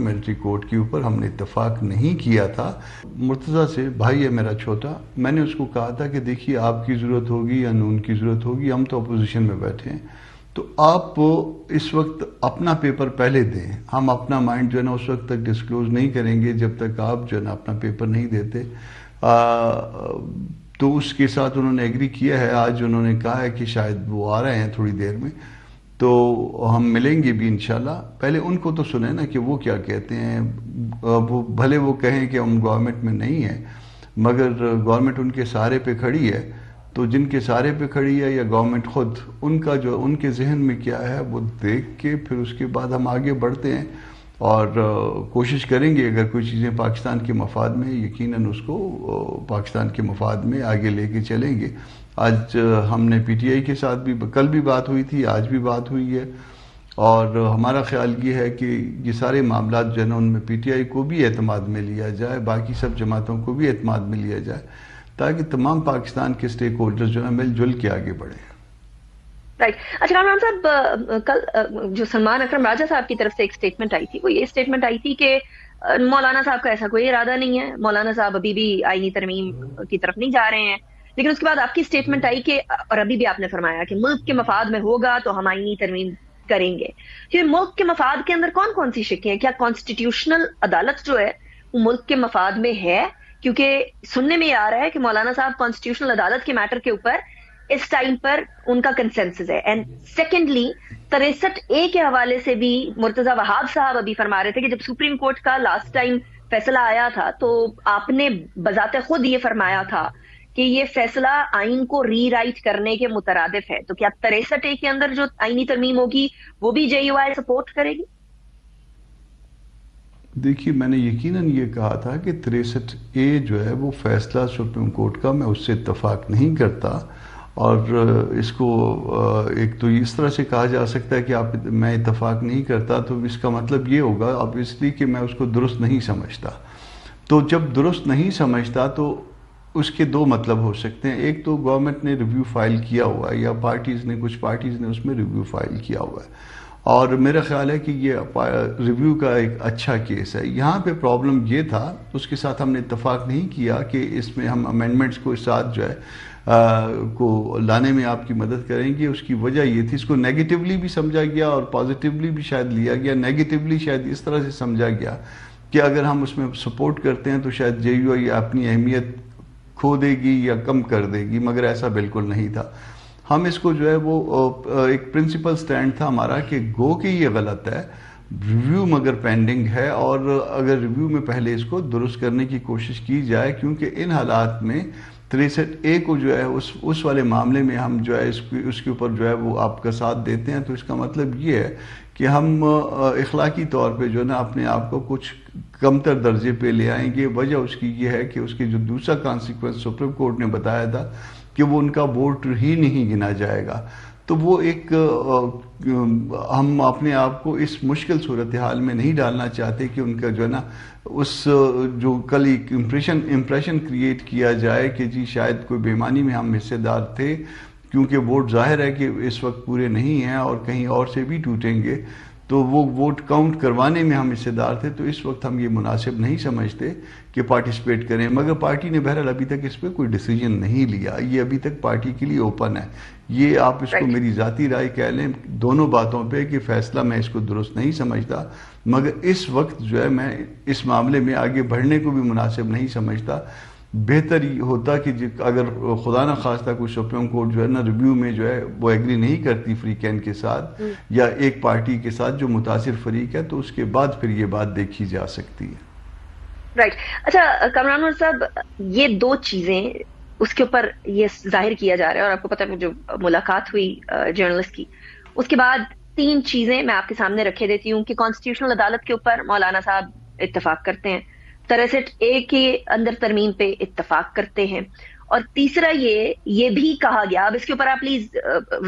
Military code کے اوپر ہم نے اتفاق نہیں کیا تھا. مرتضیٰ سے بھائی ہے میرا چھوٹا, میں نے اس کو کہا تھا کہ دیکھیے آپ کی ضرورت ہوگی یا نون کی ضرورت ہوگی, ہم تو اپوزیشن میں بیٹھے ہیں, تو آپ اس وقت اپنا پیپر پہلے دیں. ہم اپنا مائنڈ جو ہے نا اس وقت تک ڈسکلوز نہیں کریں گے جب تک آپ جو ہے نا اپنا پیپر نہیں دیتے. تو اس کے ساتھ انہوں نے ایگری کیا ہے. آج انہوں نے کہا ہے کہ شاید وہ آ رہے ہیں تھوڑی دیر میں, تو ہم ملیں گے بھی انشاءاللہ. پہلے ان کو تو سنیں نا کہ وہ کیا کہتے ہیں. وہ بھلے وہ کہیں کہ ہم گورنمنٹ میں نہیں ہیں, مگر گورنمنٹ ان کے سہارے پہ کھڑی ہے, تو جن کے سہارے پہ کھڑی ہے یا گورنمنٹ خود, ان کا جو ان کے ذہن میں کیا ہے وہ دیکھ کے پھر اس کے بعد ہم آگے بڑھتے ہیں اور کوشش کریں گے اگر کوئی چیزیں پاکستان کے مفاد میں, یقیناً اس کو پاکستان کے مفاد میں آگے لے کے چلیں گے. آج ہم نے پی ٹی آئی کے ساتھ بھی کل بھی بات ہوئی تھی, آج بھی بات ہوئی ہے, اور ہمارا خیال یہ ہے کہ یہ سارے معاملات جو ہے نا ان میں پی ٹی آئی کو بھی اعتماد میں لیا جائے, باقی سب جماعتوں کو بھی اعتماد میں لیا جائے, تاکہ تمام پاکستان کے سٹیک ہولڈرز جو ہے مل جل کے آگے بڑھیں. رائٹ. اچھا کامران صاحب, کل جو سلمان اکرم راجہ صاحب کی طرف سے ایک سٹیٹمنٹ آئی تھی, وہ یہ سٹیٹمنٹ آئی تھی کہ مولانا صاحب کا ایسا کوئی ارادہ نہیں ہے, مولانا صاحب ابھی بھی آئینی ترمیم کی طرف نہیں جا رہے ہیں. لیکن اس کے بعد آپ کی سٹیٹمنٹ آئی کہ, اور ابھی بھی آپ نے فرمایا کہ ملک کے مفاد میں ہوگا تو ہم آئینی ترمیم کریں گے. پھر ملک کے مفاد کے اندر کون کون سی شکیں ہیں؟ کیا کانسٹیٹیوشنل عدالت جو ہے وہ ملک کے مفاد میں ہے؟ کیونکہ سننے میں یہ آ رہا ہے کہ مولانا صاحب کانسٹیٹیوشنل عدالت کے میٹر کے اوپر اس ٹائم پر ان کا کنسنسس ہے. اینڈ سیکنڈلی 63A کے حوالے سے بھی مرتضیٰ وہاب صاحب ابھی فرما رہے تھے کہ جب سپریم کورٹ کا لاسٹ ٹائم فیصلہ آیا تھا تو آپ نے بذات خود یہ فرمایا تھا کہ یہ فیصلہ آئین کو ری رائٹ کرنے کے مترادف ہے. تو کیا 63A کے اندر جو آئینی ترمیم ہوگی وہ بھی جے یو آئی سپورٹ کرے گی؟ دیکھیے میں نے یقیناً یہ کہا تھا کہ 63A جو ہے وہ فیصلہ سپریم کورٹ کا, میں اس سے اتفاق نہیں کرتا. اور اس کو ایک تو اس طرح سے کہا جا سکتا ہے کہ میں اتفاق نہیں کرتا, تو اس کا مطلب یہ ہوگا obviously کہ میں اس کو درست نہیں سمجھتا. تو جب درست نہیں سمجھتا تو اس کے دو مطلب ہو سکتے ہیں. ایک تو گورنمنٹ نے ریویو فائل کیا ہوا ہے, یا کچھ پارٹیز نے اس میں ریویو فائل کیا ہوا ہے, اور میرا خیال ہے کہ یہ ریویو کا ایک اچھا کیس ہے. یہاں پہ پرابلم یہ تھا, اس کے ساتھ ہم نے اتفاق نہیں کیا کہ اس میں ہم امینڈمنٹس کو ساتھ جو ہے کو لانے میں آپ کی مدد کریں گے. اس کی وجہ یہ تھی, اس کو نیگیٹیولی بھی سمجھا گیا اور پازیٹیولی بھی شاید لیا گیا. نیگیٹیولی شاید اس طرح سے سمجھا گیا کہ اگر ہم اس میں سپورٹ کرتے ہیں تو شاید جے یو آئی اپنی اہمیت کھو دے گی یا کم کر دے گی, مگر ایسا بالکل نہیں تھا. ہم اس کو جو ہے وہ ایک پرنسپل سٹینڈ تھا ہمارا کہ گو کہ یہ غلط ہے, ریویو مگر پینڈنگ ہے, اور اگر ریویو میں پہلے اس کو درست کرنے کی کوشش کی جائے, کیونکہ ان حالات میں 63A کو جو ہے اس والے معاملے میں ہم جو ہے اس کے اوپر جو ہے وہ آپ کا ساتھ دیتے ہیں, تو اس کا مطلب یہ ہے کہ ہم اخلاقی طور پہ جو ہے نا اپنے آپ کو کچھ کمتر درجے پہ لے آئیں گے. وجہ اس کی یہ ہے کہ اس کے جو دوسرا کانسیکوینس سپریم کورٹ نے بتایا تھا کہ وہ ان کا ووٹ ہی نہیں گنا جائے گا, تو وہ ایک ہم اپنے آپ کو اس مشکل صورتحال میں نہیں ڈالنا چاہتے کہ ان کا جو ہے نا اس جو کل ایک امپریشن کریٹ کیا جائے کہ جی شاید کوئی بے ایمانی میں ہم حصے دار تھے, کیونکہ ووٹ ظاہر ہے کہ اس وقت پورے نہیں ہیں اور کہیں اور سے بھی ٹوٹیں گے, تو وہ ووٹ کاؤنٹ کروانے میں ہم حصے دار تھے, تو اس وقت ہم یہ مناسب نہیں سمجھتے کہ پارٹیسپیٹ کریں. مگر پارٹی نے بہرحال ابھی تک اس پہ کوئی ڈیسیجن نہیں لیا, یہ ابھی تک پارٹی کے لیے اوپن ہے. یہ آپ اس کو میری ذاتی رائے کہہ لیں دونوں باتوں پہ کہ فیصلہ میں اس کو درست نہیں سمجھتا, مگر اس وقت جو ہے میں اس معاملے میں آگے بڑھنے کو بھی مناسب نہیں سمجھتا. بہتر یہ ہوتا کہ اگر خدا نہ خواستہ کوئی سپریم کورٹ جو ہے نا ریویو میں جو ہے وہ ایگری نہیں کرتی فری کین کے ساتھ یا ایک پارٹی کے ساتھ جو متاثر فریق ہے, تو اس کے بعد پھر یہ بات دیکھی جا سکتی ہے. رائٹ. اچھا کامران صاحب, یہ دو چیزیں اس کے اوپر یہ ظاہر کیا جا رہا ہے, اور آپ کو پتہ ہے جو ملاقات ہوئی جرنلسٹ کی, اس کے بعد 3 چیزیں میں آپ کے سامنے رکھے دیتی ہوں کہ کانسٹیٹیوشنل عدالت کے اوپر مولانا صاحب اتفاق کرتے ہیں, 63A کے اندر ترمیم پہ اتفاق کرتے ہیں, اور تیسرا یہ بھی کہا گیا, اب اس کے اوپر آپ پلیز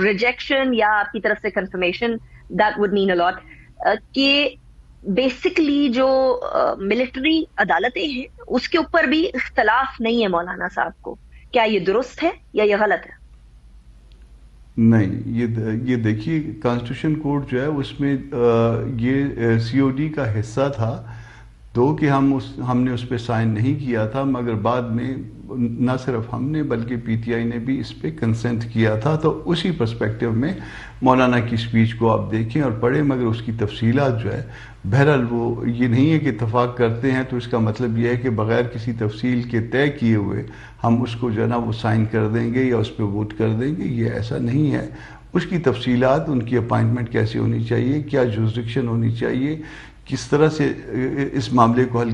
ریجیکشن یا آپ کی طرف سے کنفرمیشن دیٹ وڈ مین اے لاٹ, کہ بیسکلی جو ملٹری عدالتیں ہیں اس کے اوپر بھی اختلاف نہیں ہے مولانا صاحب کو. کیا یہ درست ہے یا یہ غلط ہے؟ نہیں، یہ دیکھیے کانسٹیٹیوشن کوڈ جو ہے اس میں یہ سی او ڈی کا حصہ تھا، تو کہ ہم نے اس پہ سائن نہیں کیا تھا، مگر بعد میں نہ صرف ہم نے بلکہ پی ٹی آئی نے بھی اس پہ کنسنٹ کیا تھا، تو اسی پرسپیکٹیو میں مولانا کی سپیچ کو آپ دیکھیں اور پڑھیں، مگر اس کی تفصیلات جو ہے بہرحال وہ یہ نہیں ہے کہ اتفاق کرتے ہیں تو اس کا مطلب یہ ہے کہ بغیر کسی تفصیل کے طے کیے ہوئے ہم اس کو جو ہے نا وہ سائن کر دیں گے یا اس پہ ووٹ کر دیں گے، یہ ایسا نہیں ہے۔ اس کی تفصیلات، ان کی اپائنٹمنٹ کیسے ہونی چاہیے، کیا جورسڈکشن ہونی چاہیے، کس طرح سے اس معاملے کو حل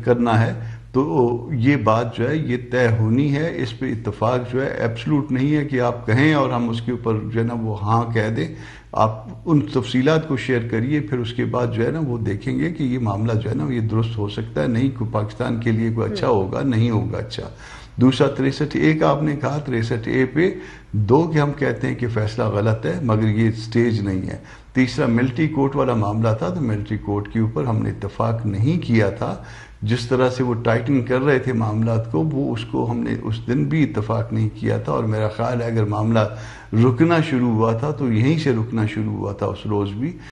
کرنا ہے، تو یہ بات جو ہے یہ طے ہونی ہے۔ اس پہ اتفاق جو ہے ایبسلوٹ نہیں ہے کہ آپ کہیں اور ہم اس کے اوپر جو ہے نا وہ ہاں کہہ دیں۔ آپ ان تفصیلات کو شیئر کریے، پھر اس کے بعد جو ہے نا وہ دیکھیں گے کہ یہ معاملہ جو ہے نا یہ درست ہو سکتا ہے، نہیں کوئی پاکستان کے لیے کوئی اچھا ہوگا، نہیں ہوگا اچھا۔ دوسرا 63A کا آپ نے کہا، 63A پہ کہ ہم کہتے ہیں کہ فیصلہ غلط ہے مگر یہ سٹیج نہیں ہے۔ تیسرا ملٹری کورٹ والا معاملہ تھا، تو ملٹری کورٹ کے اوپر ہم نے اتفاق نہیں کیا تھا، جس طرح سے وہ ٹائٹن کر رہے تھے معاملات کو، وہ اس کو ہم نے اس دن بھی اتفاق نہیں کیا تھا، اور میرا خیال ہے اگر معاملہ رکنا شروع ہوا تھا تو یہیں سے رکنا شروع ہوا تھا اس روز بھی۔